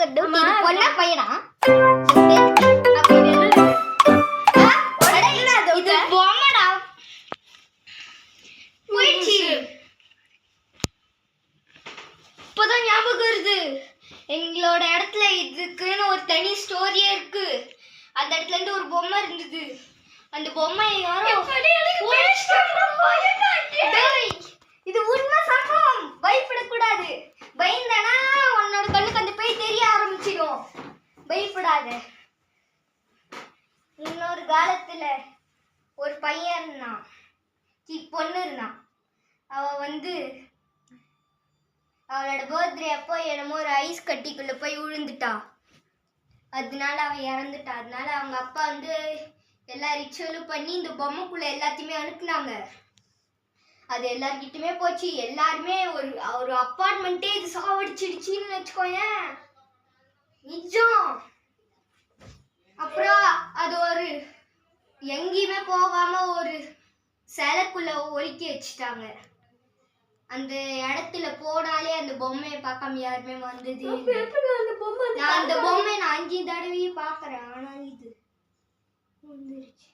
எனக்கு ஒரு டவுட், இது பொண்ணா பையனா? இது பொம்மடா. போயிடுச்சு. இப்பதான் ஞாபகம் வருது, எங்களோட இடத்துல இதுக்குன்னு ஒரு தனி ஸ்டோரியே இருக்கு. அந்த இடத்துல இருந்து ஒரு பொம்மை இருந்தது. அந்த பொம்மை யாரோ இது உண்மை சம்பவம். பயப்படக்கூடாது. பயந்தனா உன்னோட கண்ணுக்கு அந்த பேய் தெரிய ஆரம்பிச்சிடும். பயப்படாத. இன்னொரு காலத்துல ஒரு பையன் இருந்தான், பொண்ணு இருந்தான். அவ அவளோட பர்த்டே அப்போ என்னமோ ஒரு ஐஸ் கட்டிக்குள்ள போய் விழுந்துட்டா. அதனால அவ இறந்துட்டா. அதனால அவங்க அப்பா எல்லா ரிச்சுவலும் பண்ணி இந்த பொம்மைக்குள்ள எல்லாத்தையுமே அனுப்புனாங்க. அது எல்லார்கிட்டயுமே போச்சு. எல்லாருமே ஒரு அப்பார்ட்மெண்ட்டே இது சாவடிச்சிடுச்சின்னு வச்சுக்கோயேன். நிஜம். அப்புறம் அது எங்கேயுமே போகாம ஒரு சிலைக்குள்ள ஒதுக்கி வச்சுட்டாங்க. அந்த இடத்துல போனாலே அந்த பொம்மையை பார்க்காம யாருமே வந்தது. நான் அந்த பொம்மை 5 தடவையும் பார்க்கறேன். ஆனா இது வந்துருச்சு.